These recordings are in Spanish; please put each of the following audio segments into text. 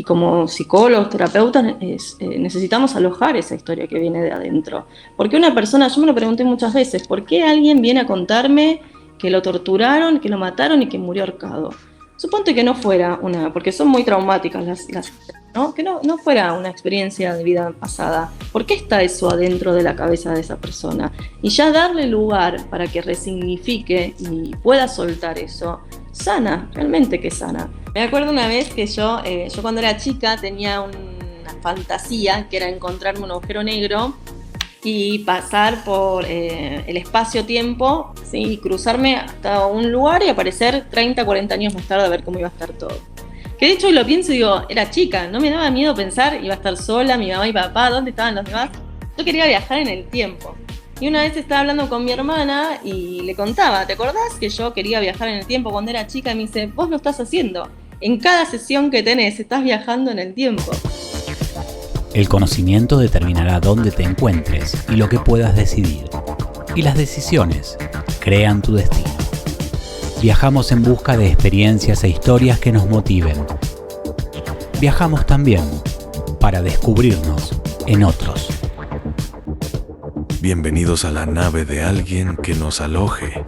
Y como psicólogos, terapeutas, necesitamos alojar esa historia que viene de adentro. Porque una persona, yo me lo pregunté muchas veces, ¿por qué alguien viene a contarme que lo torturaron, que lo mataron y que murió ahorcado? Suponte que no fuera una, porque son muy traumáticas las ¿no? Que no fuera una experiencia de vida pasada. ¿Por qué está eso adentro de la cabeza de esa persona? Y ya darle lugar para que resignifique y pueda soltar eso, sana, realmente que sana. Me acuerdo una vez que yo cuando era chica tenía una fantasía que era encontrarme un agujero negro y pasar por el espacio-tiempo, ¿sí? Y cruzarme hasta un lugar y aparecer 30, 40 años más tarde a ver cómo iba a estar todo. Que de hecho hoy lo pienso y digo, era chica, no me daba miedo pensar, iba a estar sola, mi mamá y papá, ¿dónde estaban los demás? Yo quería viajar en el tiempo. Y una vez estaba hablando con mi hermana y le contaba, ¿te acordás que yo quería viajar en el tiempo cuando era chica? Y me dice, vos lo estás haciendo. En cada sesión que tenés, estás viajando en el tiempo. El conocimiento determinará dónde te encuentres y lo que puedas decidir. Y las decisiones crean tu destino. Viajamos en busca de experiencias e historias que nos motiven. Viajamos también para descubrirnos en otros. Bienvenidos a la nave de alguien que nos aloje.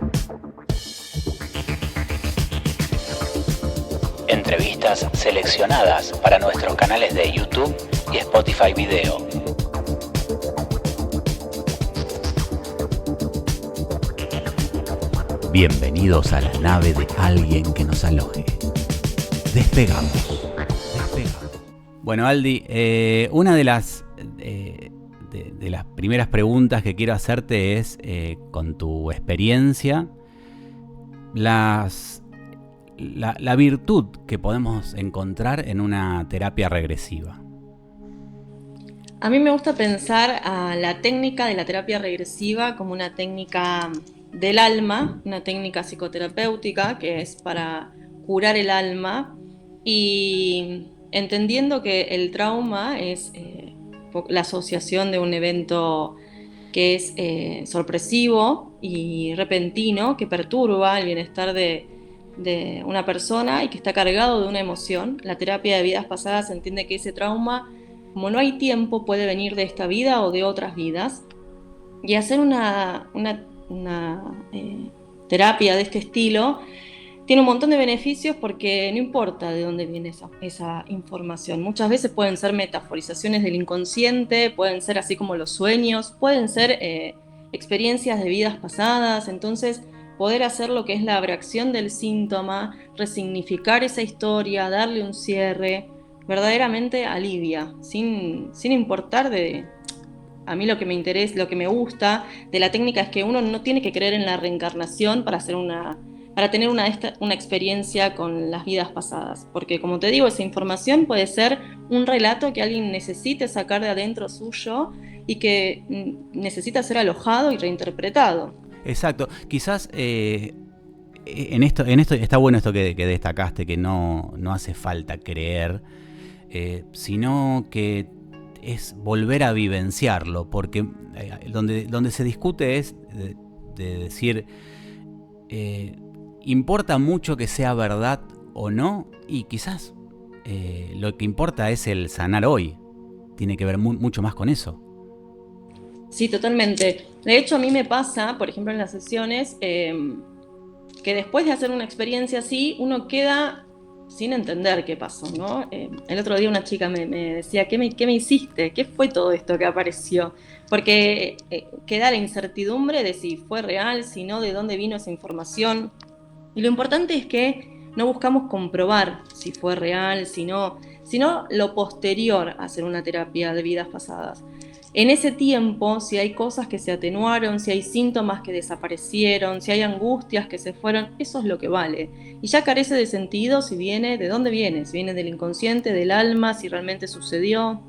Entrevistas seleccionadas para nuestros canales de YouTube y Spotify Video. Bienvenidos a la nave de alguien que nos aloje. Despegamos. Bueno, Aldi, una de las primeras preguntas que quiero hacerte es, con tu experiencia, la virtud que podemos encontrar en una terapia regresiva. A mí me gusta pensar a la técnica de la terapia regresiva como una técnica del alma, una técnica psicoterapéutica que es para curar el alma y entendiendo que el trauma es la asociación de un evento que es sorpresivo y repentino, que perturba el bienestar de una persona y que está cargado de una emoción. La terapia de vidas pasadas entiende que ese trauma, como no hay tiempo, puede venir de esta vida o de otras vidas. Y hacer una terapia de este estilo tiene un montón de beneficios porque no importa de dónde viene esa información. Muchas veces pueden ser metaforizaciones del inconsciente, pueden ser así como los sueños, pueden ser experiencias de vidas pasadas. Entonces, poder hacer lo que es la abreacción del síntoma, resignificar esa historia, darle un cierre, verdaderamente alivia, sin importar de... A mí lo que me interesa, lo que me gusta de la técnica es que uno no tiene que creer en la reencarnación para tener una experiencia con las vidas pasadas. Porque, como te digo, esa información puede ser un relato que alguien necesite sacar de adentro suyo y que necesita ser alojado y reinterpretado. Exacto. Quizás en esto está bueno esto que destacaste, que no hace falta creer, sino que es volver a vivenciarlo, porque donde se discute es de decir, importa mucho que sea verdad o no, y quizás lo que importa es el sanar hoy. Tiene que ver mucho más con eso. Sí, totalmente. De hecho, a mí me pasa, por ejemplo, en las sesiones, que después de hacer una experiencia así, uno queda sin entender qué pasó, ¿no? El otro día una chica me decía, ¿qué me hiciste? ¿Qué fue todo esto que apareció? Porque queda la incertidumbre de si fue real, si no, de dónde vino esa información. Y lo importante es que no buscamos comprobar si fue real, sino lo posterior a hacer una terapia de vidas pasadas. En ese tiempo, si hay cosas que se atenuaron, si hay síntomas que desaparecieron, si hay angustias que se fueron, eso es lo que vale. Y ya carece de sentido si viene, ¿de dónde viene? Si viene del inconsciente, del alma, si realmente sucedió.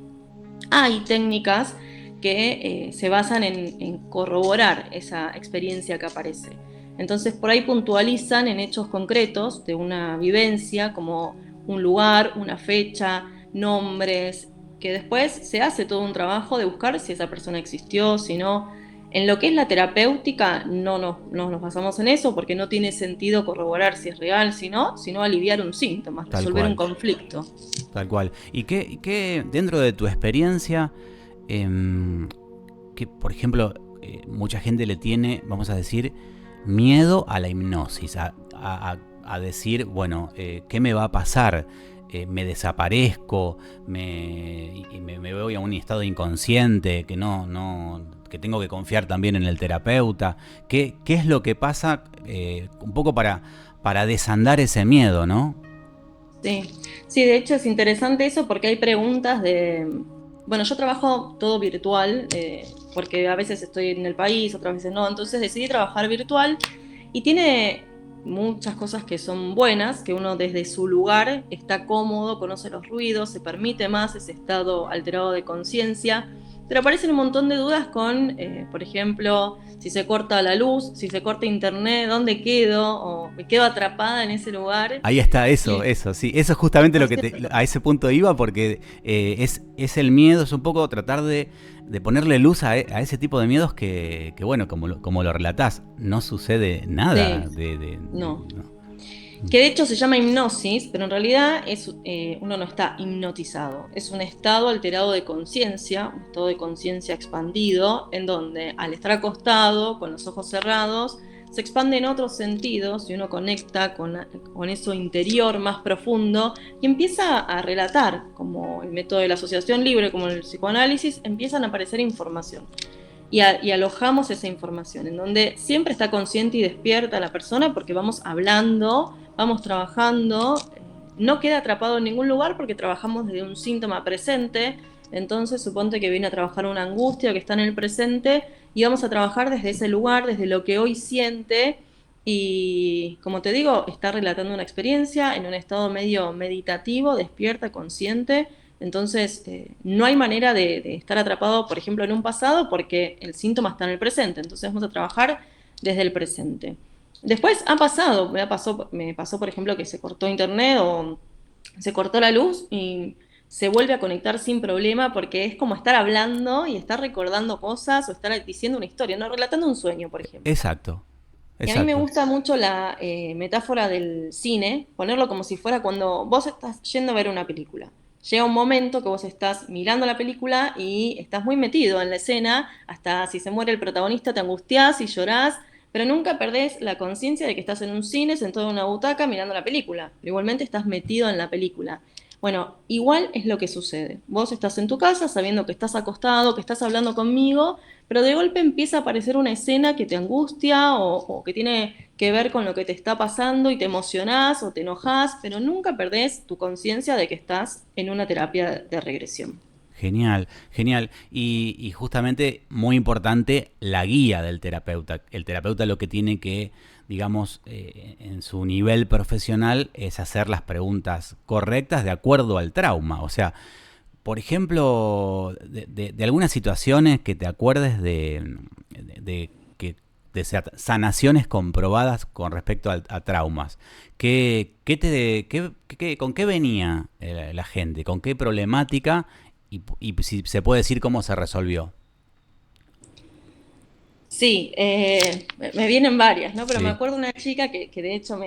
Hay técnicas que se basan en corroborar esa experiencia que aparece. Entonces, por ahí puntualizan en hechos concretos de una vivencia, como un lugar, una fecha, nombres, que después se hace todo un trabajo de buscar si esa persona existió, si no. En lo que es la terapéutica, no nos basamos en eso porque no tiene sentido corroborar si es real, si no, sino aliviar un síntoma, Tal resolver un cual, conflicto. tal cual. ¿Y qué dentro de tu experiencia, que por ejemplo, mucha gente le tiene, vamos a decir, miedo a la hipnosis, a decir, bueno, ¿qué me va a pasar? Me desaparezco, me voy a un estado inconsciente, que tengo que confiar también en el terapeuta. ¿Qué es lo que pasa? Un poco para desandar ese miedo, ¿no? Sí, sí, de hecho es interesante eso porque hay preguntas de, bueno, yo trabajo todo virtual, porque a veces estoy en el país, otras veces no, entonces decidí trabajar virtual y tiene muchas cosas que son buenas, que uno desde su lugar está cómodo, conoce los ruidos, se permite más ese estado alterado de conciencia, pero aparecen un montón de dudas con, por ejemplo, si se corta la luz, si se corta internet, ¿dónde quedo? O me quedo atrapada en ese lugar. Ahí está, Y sí. Eso es justamente lo que entonces, a ese punto iba, porque es el miedo, es un poco tratar de ponerle luz a ese tipo de miedos que bueno, como lo relatás, no sucede sí, nada no. no. Que de hecho se llama hipnosis, pero en realidad uno no está hipnotizado. Es un estado alterado de conciencia, un estado de conciencia expandido, en donde al estar acostado, con los ojos cerrados, se expanden otros sentidos y uno conecta con eso interior más profundo y empieza a relatar, como el método de la asociación libre, como el psicoanálisis, empiezan a aparecer información. Y alojamos esa información, en donde siempre está consciente y despierta la persona porque vamos hablando, vamos trabajando, no queda atrapado en ningún lugar porque trabajamos desde un síntoma presente, entonces suponte que viene a trabajar una angustia que está en el presente y vamos a trabajar desde ese lugar, desde lo que hoy siente y como te digo, está relatando una experiencia en un estado medio meditativo, despierta, consciente. Entonces, no hay manera de estar atrapado, por ejemplo, en un pasado porque el síntoma está en el presente. Entonces, vamos a trabajar desde el presente. Después ha pasado, me pasó, por ejemplo, que se cortó internet o se cortó la luz y se vuelve a conectar sin problema porque es como estar hablando y estar recordando cosas o estar diciendo una historia, no relatando un sueño, por ejemplo. Exacto, Y a mí me exacto. gusta mucho la metáfora del cine, ponerlo como si fuera cuando vos estás yendo a ver una película. Llega un momento que vos estás mirando la película y estás muy metido en la escena, hasta si se muere el protagonista te angustiás y llorás, pero nunca perdés la conciencia de que estás en un cine, sentado en una butaca mirando la película, pero igualmente estás metido en la película. Bueno, igual es lo que sucede. Vos estás en tu casa sabiendo que estás acostado, que estás hablando conmigo, pero de golpe empieza a aparecer una escena que te angustia o que tiene que ver con lo que te está pasando y te emocionás o te enojás, pero nunca perdés tu conciencia de que estás en una terapia de regresión. Genial, genial. Y justamente muy importante la guía del terapeuta. El terapeuta lo que tiene que, digamos, en su nivel profesional es hacer las preguntas correctas de acuerdo al trauma. O sea, por ejemplo, de algunas situaciones que te acuerdes de sanaciones comprobadas con respecto a traumas. ¿Con qué venía la gente? ¿Con qué problemática? Y si se puede decir cómo se resolvió. Sí, me vienen varias, ¿no? Pero me Sí. acuerdo una chica que de hecho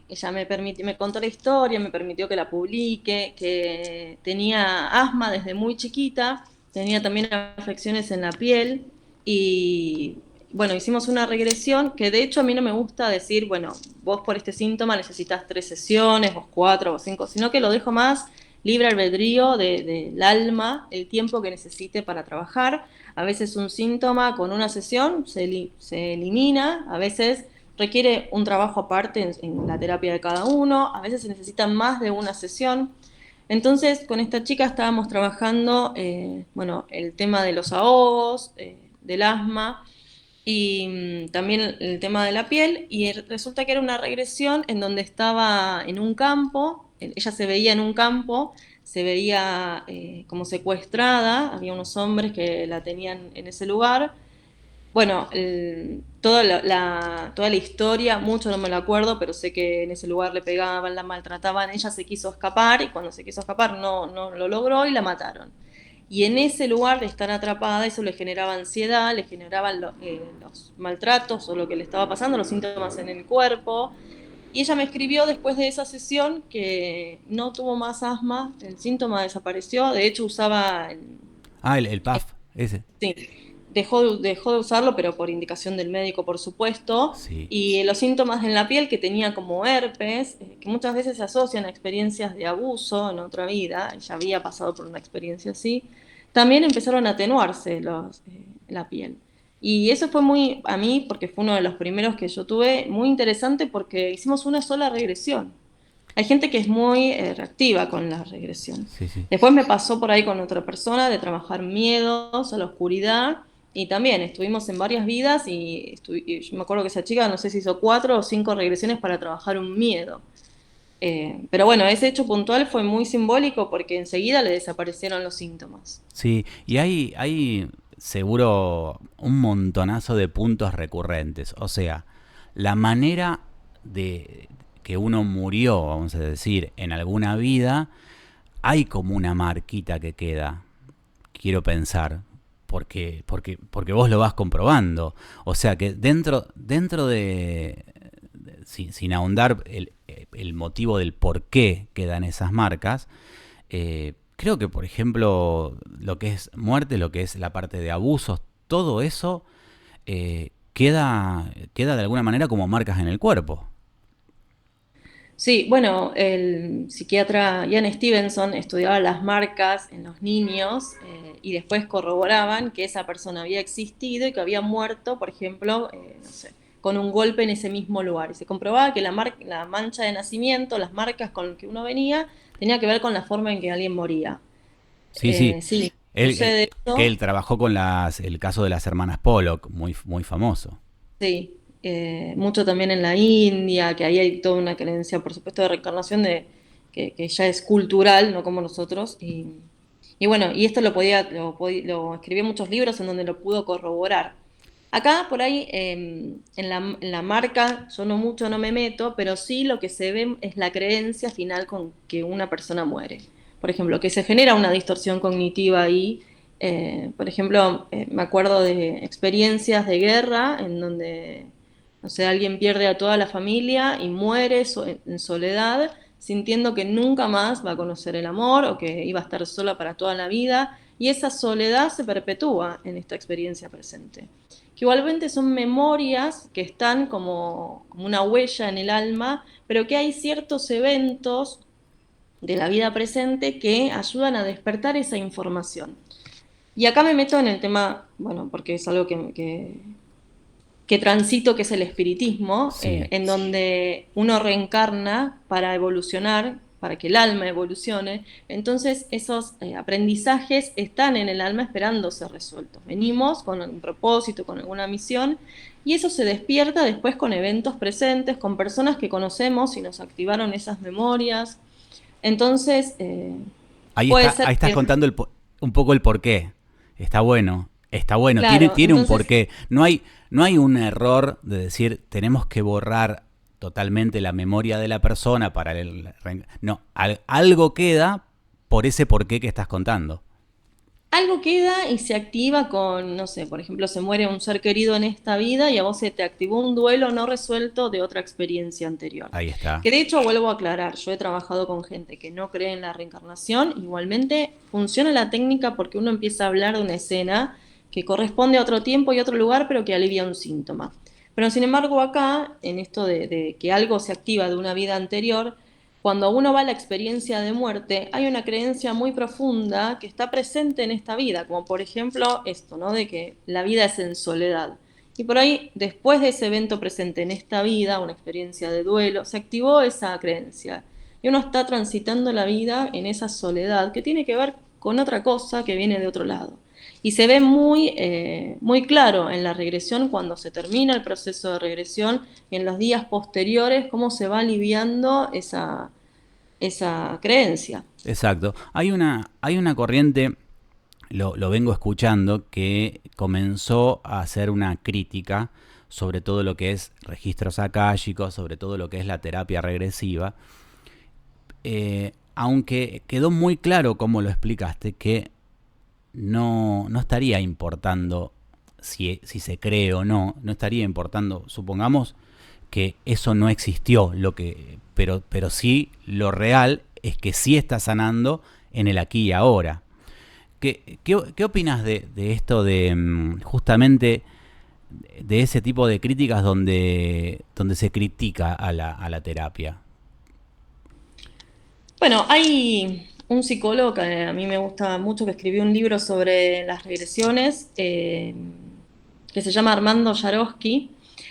ella me contó la historia, me permitió que la publique, que tenía asma desde muy chiquita, tenía también afecciones en la piel y bueno, hicimos una regresión que de hecho a mí no me gusta decir, bueno, vos por este síntoma necesitas 3 sesiones, vos 4 o 5, sino que lo dejo más libre albedrío del alma, el tiempo que necesite para trabajar. A veces un síntoma con una sesión se elimina, a veces requiere un trabajo aparte en la terapia de cada uno, a veces se necesita más de una sesión. Entonces, con esta chica estábamos trabajando, bueno, el tema de los ahogos, del asma y también el tema de la piel. Y resulta que era una regresión en donde estaba en un campo, ella se veía en un campo, se veía como secuestrada, había unos hombres que la tenían en ese lugar. Bueno, toda la historia, mucho no me lo acuerdo, pero sé que en ese lugar le pegaban, la maltrataban, ella se quiso escapar y cuando se quiso escapar no lo logró y la mataron. y en ese lugar de estar atrapada eso le generaba ansiedad, le generaban los maltratos o lo que le estaba pasando, los síntomas en el cuerpo. Y ella me escribió después de esa sesión que no tuvo más asma, el síntoma desapareció, de hecho usaba El PAF, ese. sí, dejó de usarlo, pero por indicación del médico, por supuesto. Sí. Y los síntomas en la piel que tenía como herpes, que muchas veces se asocian a experiencias de abuso en otra vida, ella había pasado por una experiencia así, también empezaron a atenuarse la piel. Y eso fue muy, a mí, porque fue uno de los primeros que yo tuve, muy interesante porque hicimos una sola regresión. Hay gente que es muy reactiva con la regresión. Sí, sí. Después me pasó por ahí con otra persona de trabajar miedos a la oscuridad y también estuvimos en varias vidas y yo me acuerdo que esa chica no sé si hizo 4 o 5 regresiones para trabajar un miedo. Pero bueno, ese hecho puntual fue muy simbólico porque enseguida le desaparecieron los síntomas. Sí, y hay seguro un montonazo de puntos recurrentes. O sea, la manera de que uno murió, vamos a decir, en alguna vida, hay como una marquita que queda, quiero pensar, porque vos lo vas comprobando. O sea que dentro sin ahondar el motivo del por qué quedan esas marcas, creo que, por ejemplo, lo que es muerte, lo que es la parte de abusos, todo eso queda de alguna manera como marcas en el cuerpo. Sí, bueno, el psiquiatra Ian Stevenson estudiaba las marcas en los niños y después corroboraban que esa persona había existido y que había muerto, por ejemplo, no sé, con un golpe en ese mismo lugar. Y se comprobaba que la mancha de nacimiento, las marcas con las que uno venía, tenía que ver con la forma en que alguien moría. Sí, sí. Sí, Él, sucede que eso. él trabajó con el caso de las hermanas Pollock, muy famoso. Sí, mucho también en la India, que ahí hay toda una creencia, por supuesto, de reencarnación que ya es cultural, no como nosotros. Y bueno, y esto lo escribió en muchos libros en donde lo pudo corroborar. Acá, por ahí, en la marca, yo no mucho no me meto, pero sí lo que se ve es la creencia final con que una persona muere. Por ejemplo, que se genera una distorsión cognitiva ahí. Por ejemplo, me acuerdo de experiencias de guerra en donde, no sé, alguien pierde a toda la familia y muere en soledad, sintiendo que nunca más va a conocer el amor o que iba a estar sola para toda la vida. Y esa soledad se perpetúa en esta experiencia presente que igualmente son memorias que están como una huella en el alma, pero que hay ciertos eventos de la vida presente que ayudan a despertar esa información. Y acá me meto en el tema, bueno, porque es algo que transito, que es el espiritismo, Sí, en donde uno reencarna para evolucionar, para que el alma evolucione. Entonces esos aprendizajes están en el alma esperando ser resueltos. Venimos con un propósito, con alguna misión, y eso se despierta después con eventos presentes, con personas que conocemos y nos activaron esas memorias. Entonces, puede ser ahí estás que, contando un poco el porqué. Está bueno, claro, tiene un entonces porqué. No hay un error de decir tenemos que borrar totalmente la memoria de la persona para no, algo queda por ese porqué que estás contando. algo queda y se activa con, no sé, por ejemplo, se muere un ser querido en esta vida y a vos se te activó un duelo no resuelto de otra experiencia anterior. Ahí está. Que de hecho, vuelvo a aclarar, yo he trabajado con gente que no cree en la reencarnación, igualmente funciona la técnica porque uno empieza a hablar de una escena que corresponde a otro tiempo y otro lugar, pero que alivia un síntoma. Pero sin embargo, acá, en esto de que algo se activa de una vida anterior, cuando uno va a la experiencia de muerte, hay una creencia muy profunda que está presente en esta vida, como por ejemplo esto, ¿no? De que la vida es en soledad. Y por ahí, después de ese evento presente en esta vida, una experiencia de duelo, se activó esa creencia. Y uno está transitando la vida en esa soledad que tiene que ver con otra cosa que viene de otro lado. Y se ve muy claro en la regresión cuando se termina el proceso de regresión y en los días posteriores cómo se va aliviando esa creencia. Exacto. Hay una corriente, lo vengo escuchando, que comenzó a hacer una crítica sobre todo lo que es registros akáshicos, sobre todo lo que es la terapia regresiva. Aunque quedó muy claro, como lo explicaste, que no estaría importando si se cree o no estaría importando, supongamos que eso no existió, pero sí lo real es que sí está sanando en el aquí y ahora. ¿Qué opinas de esto de justamente de ese tipo de críticas donde se critica a la terapia? Bueno, hay un psicólogo que a mí me gusta mucho que escribió un libro sobre las regresiones, que se llama Armando Yarosky,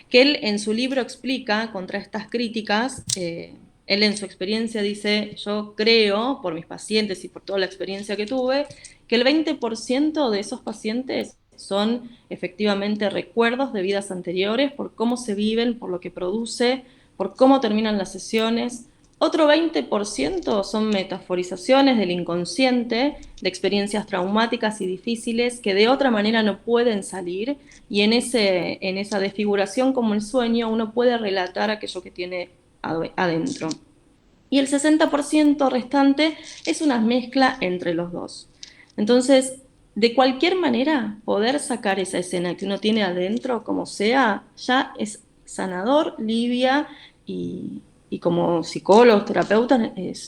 que él en su libro explica contra estas críticas. Él en su experiencia dice: yo creo, por mis pacientes y por toda la experiencia que tuve, que el 20% de esos pacientes son efectivamente recuerdos de vidas anteriores, por cómo se viven, por lo que produce, por cómo terminan las sesiones. Otro 20% son metaforizaciones del inconsciente, de experiencias traumáticas y difíciles que de otra manera no pueden salir, y en esa desfiguración como el sueño uno puede relatar aquello que tiene adentro. Y el 60% restante es una mezcla entre los dos. Entonces, de cualquier manera, poder sacar esa escena que uno tiene adentro, como sea, ya es sanador, livia, y como psicólogos, terapeutas,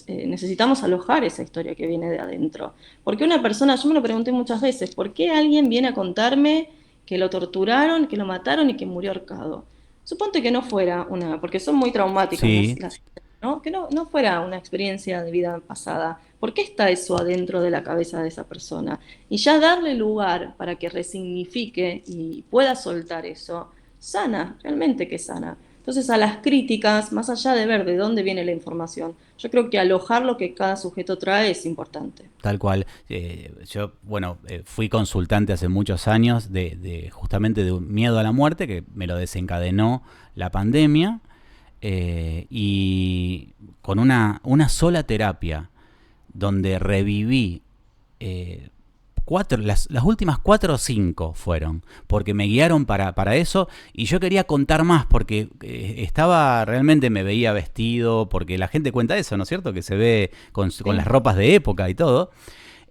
necesitamos alojar esa historia que viene de adentro. Porque una persona, yo me lo pregunté muchas veces, ¿por qué alguien viene a contarme que lo torturaron, que lo mataron y que murió ahorcado? Suponte que no fuera porque son muy traumáticas Sí, ¿no? Que no fuera una experiencia de vida pasada. ¿Por qué está eso adentro de la cabeza de esa persona? Y ya darle lugar para que resignifique y pueda soltar eso, sana, realmente que sana. Entonces, a las críticas, más allá de ver de dónde viene la información, yo creo que alojar lo que cada sujeto trae es importante. tal cual. Yo, bueno, fui consultante hace muchos años justamente de un miedo a la muerte que me lo desencadenó la pandemia, y con una sola terapia donde reviví, las últimas 4 o 5 fueron, porque me guiaron para eso, y yo quería contar más, porque realmente me veía vestido, porque la gente cuenta eso, ¿no es cierto? Que se ve con las Sí. ropas de época y todo.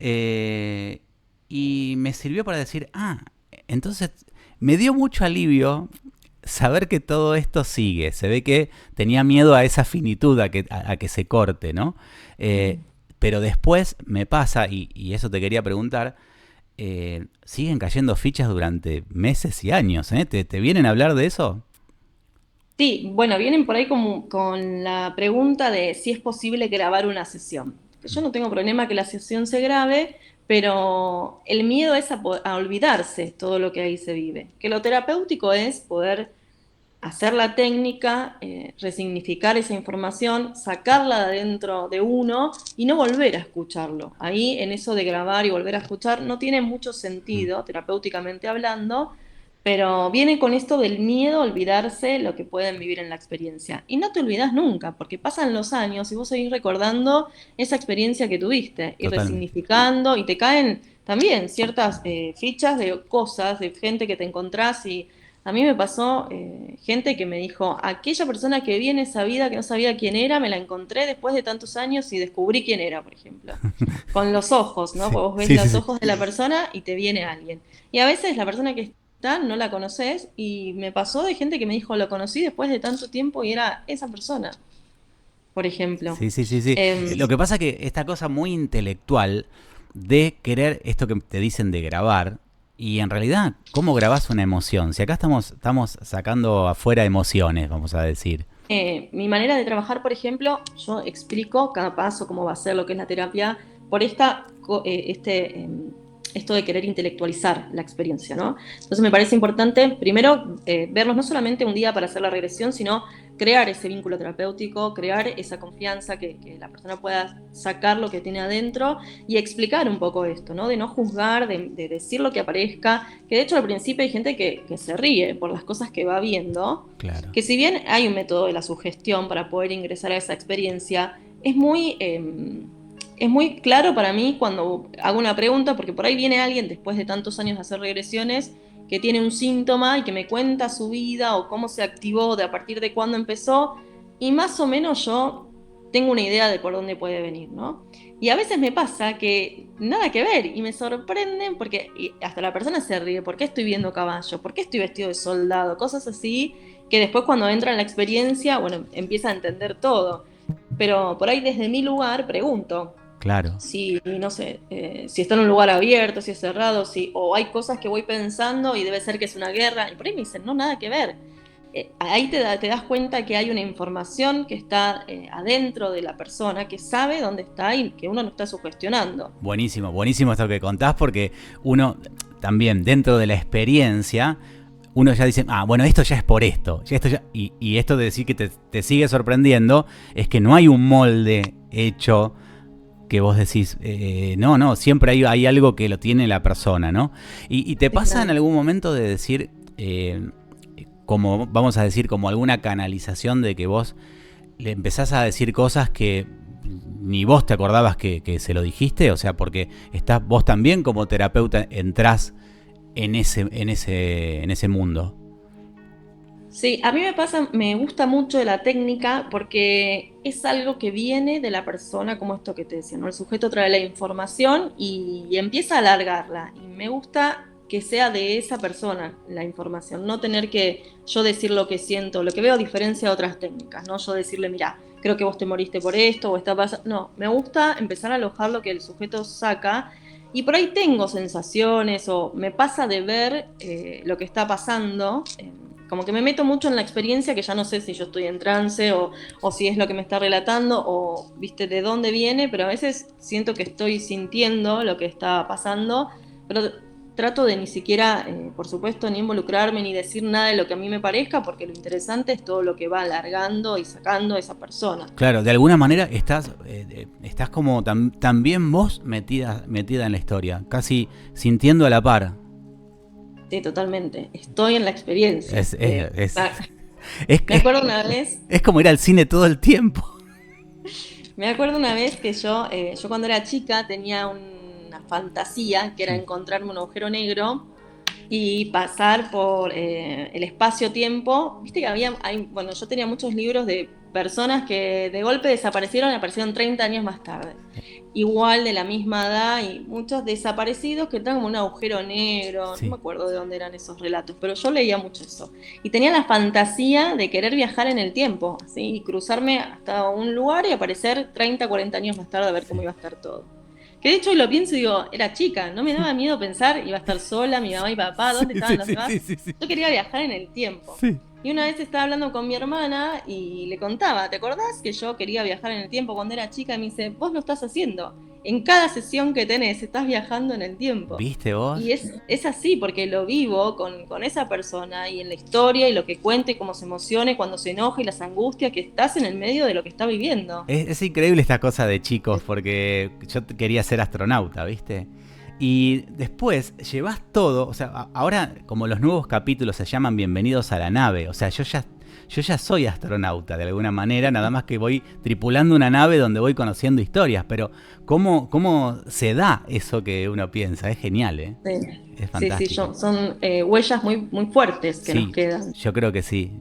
Eh, y me sirvió para decir, entonces me dio mucho alivio saber que todo esto sigue. Se ve que tenía miedo a esa finitud, a que se corte, ¿no? Eh, pero después me pasa, y eso te quería preguntar, siguen cayendo fichas durante meses y años, ¿eh? ¿Te vienen a hablar de eso? Sí, bueno, vienen por ahí con la pregunta de si es posible grabar una sesión. Yo no tengo problema que la sesión se grabe, pero el miedo es a olvidarse todo lo que ahí se vive. Que lo terapéutico es poder hacer la técnica, resignificar esa información, sacarla de dentro de uno y no volver a escucharlo. Ahí, en eso de grabar y volver a escuchar, no tiene mucho Mm. sentido, terapéuticamente hablando, pero viene con esto del miedo a olvidarse lo que pueden vivir en la experiencia. Y no te olvidas nunca, porque pasan los años y vos seguís recordando esa experiencia que tuviste y Totalmente. resignificando, y te caen también ciertas fichas de cosas, de gente que te encontrás. Y a mí me pasó gente que me dijo: aquella persona que vi en esa vida que no sabía quién era, me la encontré después de tantos años y descubrí quién era, por ejemplo. Con los ojos, ¿no? Sí, Porque vos ves sí, sí, los sí. ojos de la persona y te viene alguien. Y a veces la persona que está no la conoces, y me pasó de gente que me dijo: lo conocí después de tanto tiempo y era esa persona, por ejemplo. Sí, sí, sí, sí. Eh, Lo que pasa es que esta cosa muy intelectual de querer esto que te dicen de grabar, y en realidad, ¿cómo grabás una emoción? Si acá estamos sacando afuera emociones, vamos a decir. Mi manera de trabajar, por ejemplo, yo explico cada paso, cómo va a ser lo que es la terapia, por esto de querer intelectualizar la experiencia, ¿no? Entonces me parece importante, primero, verlos no solamente un día para hacer la regresión, sino crear ese vínculo terapéutico, crear esa confianza, que la persona pueda sacar lo que tiene adentro y explicar un poco esto, ¿no? De no juzgar, de decir lo que aparezca, que de hecho al principio hay gente que se ríe por las cosas que va viendo, Claro. que si bien hay un método de la sugestión para poder ingresar a esa experiencia, es muy claro para mí cuando hago una pregunta, porque por ahí viene alguien después de tantos años de hacer regresiones que tiene un síntoma y que me cuenta su vida o cómo se activó, de a partir de cuándo empezó, y más o menos yo tengo una idea de por dónde puede venir, ¿no? Y a veces me pasa que nada que ver y me sorprenden porque y hasta la persona se ríe, ¿por qué estoy viendo caballo? ¿Por qué estoy vestido de soldado? Cosas así que después cuando entra en la experiencia, bueno, empieza a entender todo. Pero por ahí desde mi lugar pregunto Claro. si, no sé, si está en un lugar abierto, si es cerrado, si, o hay cosas que voy pensando y debe ser que es una guerra. Y por ahí me dicen, no, nada que ver. Ahí te das cuenta que hay una información que está adentro de la persona, que sabe dónde está y que uno no está sugestionando. Buenísimo, buenísimo esto que contás, porque uno también dentro de la experiencia, uno ya dice, bueno, esto ya es por esto. Y esto de decir que te sigue sorprendiendo es que no hay un molde hecho que vos decís, no, siempre hay algo que lo tiene la persona, ¿no? Y te pasa en algún momento de decir, como vamos a decir, como alguna canalización de que vos le empezás a decir cosas que ni vos te acordabas que se lo dijiste, o sea, porque estás vos también como terapeuta entrás en ese mundo. Sí, a mí me pasa, me gusta mucho la técnica porque es algo que viene de la persona, como esto que te decía, ¿no? El sujeto trae la información y empieza a alargarla. Y me gusta que sea de esa persona la información, no tener que yo decir lo que siento, lo que veo a diferencia de otras técnicas, ¿no? Yo decirle, mira, creo que vos te moriste por esto o está pasando. No, me gusta empezar a alojar lo que el sujeto saca. Y por ahí tengo sensaciones o me pasa de ver lo que está pasando. Como que me meto mucho en la experiencia que ya no sé si yo estoy en trance o si es lo que me está relatando o viste de dónde viene, pero a veces siento que estoy sintiendo lo que está pasando, pero trato de ni siquiera, por supuesto, ni involucrarme ni decir nada de lo que a mí me parezca, porque lo interesante es todo lo que va alargando y sacando esa persona. Claro, de alguna manera estás como también vos metida en la historia, casi sintiendo a la par. Sí, totalmente. Estoy en la experiencia. Me acuerdo una vez. Es como ir al cine todo el tiempo. Me acuerdo una vez que yo cuando era chica tenía una fantasía que era encontrarme un agujero negro y pasar por el espacio-tiempo. Viste que bueno, yo tenía muchos libros de personas que de golpe desaparecieron y aparecieron 30 años más tarde. Igual de la misma edad y muchos desaparecidos que están como un agujero negro. Sí. No me acuerdo de dónde eran esos relatos, pero yo leía mucho eso. Y tenía la fantasía de querer viajar en el tiempo, ¿sí? Y cruzarme hasta un lugar y aparecer 30, 40 años más tarde a ver cómo iba a estar todo. Que de hecho lo pienso y digo, era chica, no me daba miedo pensar, iba a estar sola, mi mamá y papá, ¿dónde estaban los demás? Sí. Yo quería viajar en el tiempo. Sí. Y una vez estaba hablando con mi hermana y le contaba, ¿te acordás que yo quería viajar en el tiempo cuando era chica? Y me dice, vos lo estás haciendo. En cada sesión que tenés, estás viajando en el tiempo. ¿Viste vos? Y es así, porque lo vivo con esa persona y en la historia y lo que cuenta y cómo se emociona y cuando se enoja y las angustias, que estás en el medio de lo que está viviendo. Es increíble esta cosa de chicos, porque yo quería ser astronauta, ¿viste? Y después llevas todo, o sea, ahora como los nuevos capítulos se llaman Bienvenidos a la nave, o sea, yo ya soy astronauta de alguna manera, nada más que voy tripulando una nave donde voy conociendo historias, pero ¿cómo se da eso que uno piensa? Es genial, ¿eh? Sí. Es fantástico. Sí, son huellas muy, muy fuertes que nos quedan. Yo creo que sí.